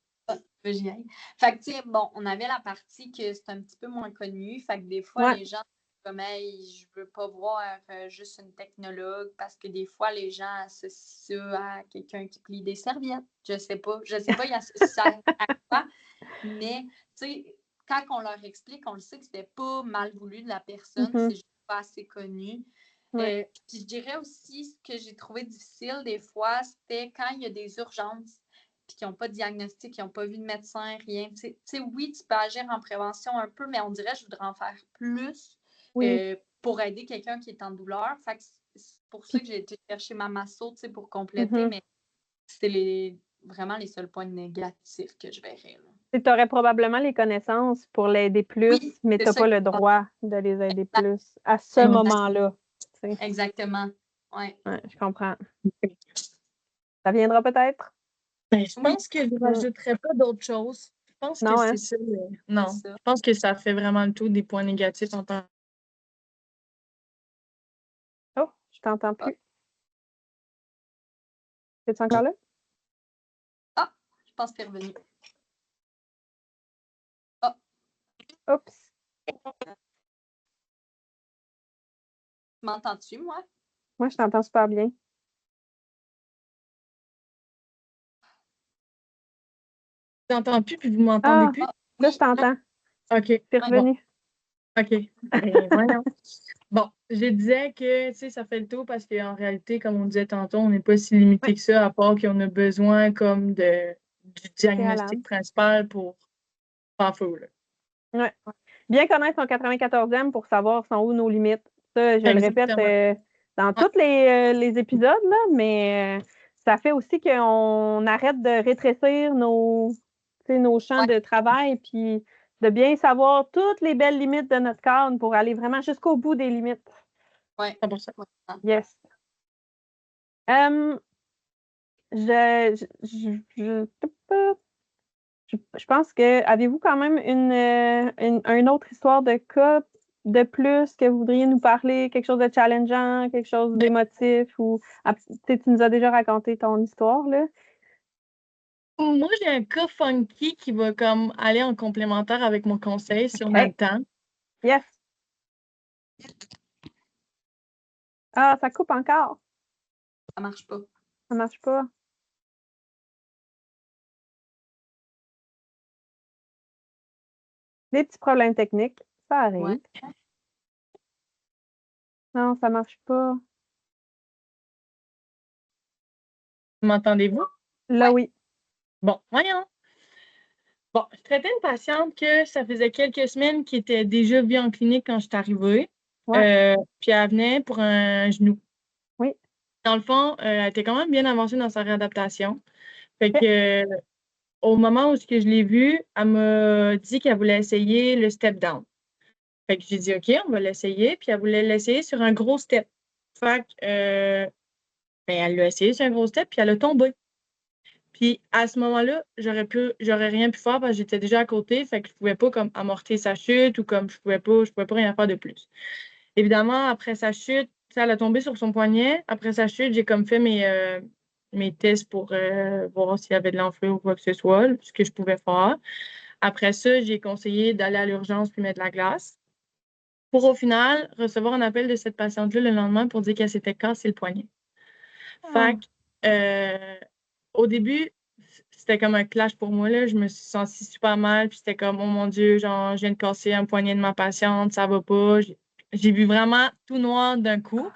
J'y aille. Fait que, tu sais, bon, on avait la partie que c'est un petit peu moins connu. Fait que des fois, les gens comme, hey, je veux pas voir juste une technologue parce que des fois, les gens associent ça à quelqu'un qui plie des serviettes. Je sais pas, ils associent ça à quoi. Mais, tu sais, quand on leur explique, on le sait que c'était pas mal voulu de la personne, c'est juste pas assez connu. Puis je dirais aussi, ce que j'ai trouvé difficile des fois, c'était quand il y a des urgences puis qui n'ont pas de diagnostic, qui n'ont pas vu de médecin, rien. Tu sais, oui, tu peux agir en prévention un peu, mais on dirait que je voudrais en faire plus pour aider quelqu'un qui est en douleur. Fait que c'est pour ça que j'ai été chercher ma masso, tu sais, pour compléter, mais c'est vraiment les seuls points négatifs que je verrais.
Tu aurais probablement les connaissances pour l'aider plus, mais tu n'as pas le droit de les aider plus à ce moment-là.
Exactement. Ouais.
Je comprends. Ça viendra peut-être?
Ben, je pense que je ne rajouterais pas d'autres choses. Je pense que c'est ça. Non, je pense que ça fait vraiment le tout des points négatifs en tant que.
Oh, je t'entends plus. Es-tu encore là?
Ah, je pense que c'est revenu. Ah.
Oups.
M'entends-tu, moi?
Moi, je t'entends super bien.
Je t'entends plus, puis vous m'entendez
Ah,
plus?
là, je t'entends.
OK.
C'est
Bon,
revenu.
OK. Ben, voyons. Bon, je disais que, tu sais, ça fait le tour parce qu'en réalité, comme on disait tantôt, on n'est pas si limité
Oui,
que ça, à part qu'on a besoin comme du diagnostic
préalable.
principal pour faire feu, là.
Ouais. Bien connaître son 94e pour savoir sont où nos limites. Ça, je le répète
Exactement.
dans
Ouais,
tous les épisodes, là, mais ça fait aussi qu'on arrête de rétrécir tu sais, nos champs
Ouais,
de travail, puis de bien savoir toutes les belles limites de notre cadre pour aller vraiment jusqu'au bout des limites.
ouais.
100%.
Ouais.
Yes. Euh, je pense que avez-vous quand même une autre histoire de cas de plus que vous voudriez nous parler, quelque chose de challengeant, quelque chose d'émotif ou tu sais, tu nous as déjà raconté ton histoire là.
Moi, j'ai un cas funky qui va comme aller en complémentaire avec mon conseil si on a le
OK.
temps.
Yes. Ah, ça coupe encore.
Ça marche pas.
Ça marche pas. Des petits problèmes techniques, ça arrive.
Ouais.
Non, ça marche pas.
M'entendez-vous?
Là,
Ouais.
oui.
Bon, voyons. Bon, je traitais une patiente que ça faisait quelques semaines qui était déjà vue en clinique quand je suis arrivée.
Ouais.
Puis elle venait pour un genou.
Oui.
Dans le fond, elle était quand même bien avancée dans sa réadaptation. Fait
OK.
que au moment où je l'ai vue, elle m'a dit qu'elle voulait essayer le step down. Fait que j'ai dit OK, on va l'essayer. Puis elle voulait l'essayer sur un gros step. Fait que ben, elle l'a essayé sur un gros step, puis elle a tombé. Puis à ce moment-là, j'aurais rien pu faire parce que j'étais déjà à côté, fait que je pouvais pas comme amortir sa chute ou comme je pouvais pas rien faire de plus. Évidemment, après sa chute, ça elle a tombé sur son poignet. Après sa chute, j'ai comme fait mes tests pour voir s'il y avait de l'enflure ou quoi que ce soit, ce que je pouvais faire. Après ça, j'ai conseillé d'aller à l'urgence puis mettre de la glace. Pour au final recevoir un appel de cette patiente-là le lendemain pour dire qu'elle s'était cassé le poignet. Fait
Ah.
que, au début, c'était comme un clash pour moi, là. Je me suis sentie super mal, puis c'était comme, oh mon Dieu, genre, je viens de casser un poignet de ma patiente, ça va pas. J'ai vu vraiment tout noir d'un coup.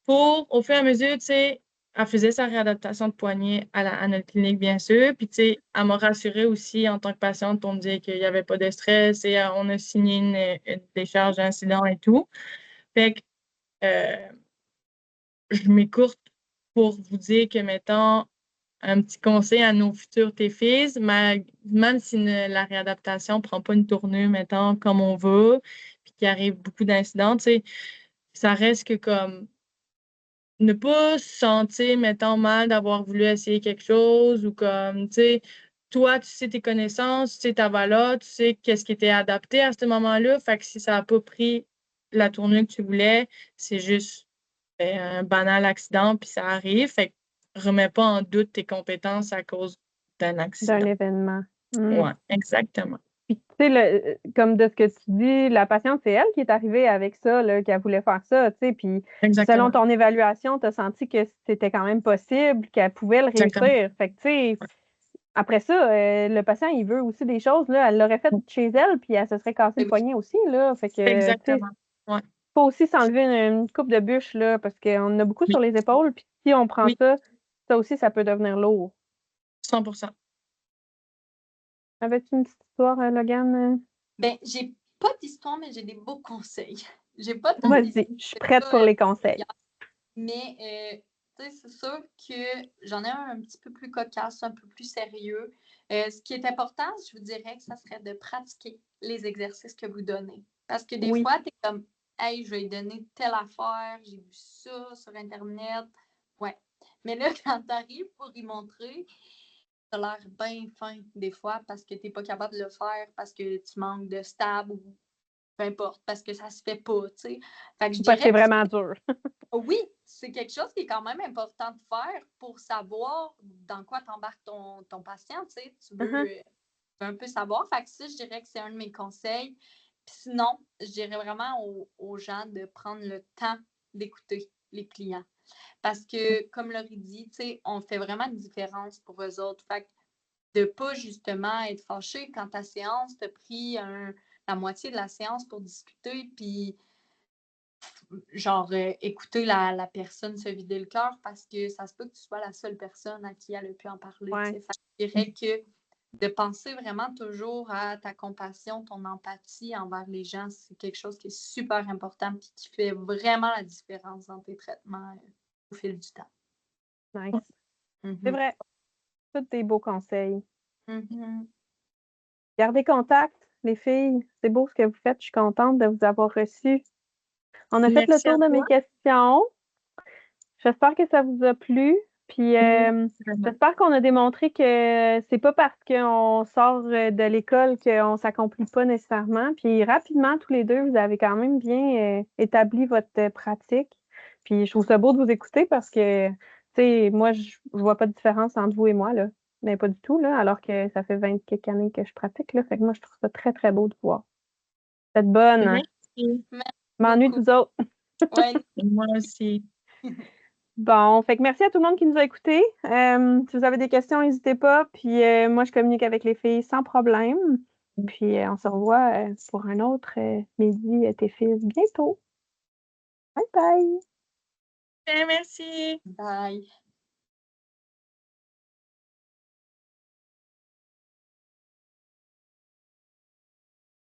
Pour, au fur et à mesure, tu sais, elle faisait sa réadaptation de poignet à notre clinique, bien sûr. Puis, tu sais, elle m'a rassurée aussi en tant que patiente pour me dire qu'il n'y avait pas de stress et on a signé une décharge d'incident et tout. Fait que, euh, je m'écourte pour vous dire que, mettons, un petit conseil à nos futurs TFIS, même si la réadaptation ne prend pas une tournure, mettons, comme on veut, puis qu'il arrive beaucoup d'incidents, tu sais, ça reste que comme ne pas se sentir, mettons, mal d'avoir voulu essayer quelque chose ou comme, tu sais, toi, tu sais tes connaissances, tu sais ta valeur, tu sais qu'est-ce qui était adapté à ce moment-là. Fait que si ça n'a pas pris la tournure que tu voulais, c'est juste un banal accident, puis ça arrive. Fait que remets pas en doute tes compétences à cause d'un
D'un
accident.
événement.
Ouais, exactement.
Puis, tu sais, comme de ce que tu dis, la patiente, c'est elle qui est arrivée avec ça, là, qu'elle voulait faire ça, tu sais. Puis, selon
Exactement.
ton évaluation, tu as senti que c'était quand même possible, qu'elle pouvait le
Exactement.
réussir. Fait que, tu sais, après ça, le patient, il veut aussi des choses, là. Elle l'aurait fait chez elle, puis elle se serait cassé
Eh
le
oui.
poignet aussi, là. Fait que, tu sais,
Exactement. Ouais.
faut aussi s'enlever une coupe de bûches, là, parce qu'on en a beaucoup
Oui.
sur les épaules, puis si on prend
Oui.
ça, ça aussi, ça peut devenir lourd.
100%.
Avais-tu une petite histoire, Logan?
Ben, j'ai pas d'histoire, mais j'ai des beaux conseils. J'ai pas tant
Vas-y, je suis prête pour les conseils.
mais tu sais, c'est sûr que j'en ai un petit peu plus cocasse, un peu plus sérieux. Ce qui est important, je vous dirais que ça serait de pratiquer les exercices que vous donnez. Parce que des
Oui.
fois, tu es comme, hey, je vais lui donner telle affaire, j'ai vu ça sur Internet. Ouais. Mais là, quand tu arrives pour y montrer, tu as l'air bien fin des fois parce que tu n'es pas capable de le faire, parce que tu manques de stable ou peu importe, parce que ça se fait pas, tu sais. Fait que je
Parce que c'est
dirais que
vraiment dur.
oui, c'est quelque chose qui est quand même important de faire pour savoir dans quoi t'embarques ton patient, tu sais. Tu veux un peu savoir. Fait que ça, je dirais que c'est un de mes conseils. Puis sinon, je dirais vraiment aux gens de prendre le temps d'écouter les clients. Parce que, comme Laurie dit, tu sais, on fait vraiment une différence pour eux autres. Fait que de pas justement être fâché quand ta séance t'a pris la moitié de la séance pour discuter, puis genre écouter la personne se vider le cœur parce que ça se peut que tu sois la seule personne à qui elle a pu en parler.
Ouais.
Fait que je dirais que de penser vraiment toujours à ta compassion, ton empathie envers les gens, c'est quelque chose qui est super important et qui fait vraiment la différence dans tes traitements au fil du temps.
Nice. C'est
Mhm.
vrai. Tous des beaux conseils.
Mhm.
Gardez contact, les filles. C'est beau ce que vous faites. Je suis contente de vous avoir reçues. On a fait le
Merci à
tour de mes
toi.
questions. J'espère que ça vous a plu. Puis
Vraiment.
j'espère qu'on a démontré que c'est pas parce qu'on sort de l'école qu'on s'accomplit pas nécessairement. Puis rapidement, tous les deux, vous avez quand même bien établi votre pratique. Puis je trouve ça beau de vous écouter parce que, tu sais, moi, je vois pas de différence entre vous et moi, là. Mais pas du tout, là, alors que ça fait 20 quelques années que je pratique, là. Fait que moi, je trouve ça très, très beau de vous voir. Vous êtes bonne.
Merci.
M'ennuie de
Beaucoup.
vous autres.
Ouais.
Moi aussi.
Bon, fait que merci à tout le monde qui nous a écoutés. Si vous avez des questions, n'hésitez pas. Puis moi, je communique avec les filles sans problème. Puis on se revoit pour un autre Midi tes fils bientôt. Bye bye!
Merci.
Bye.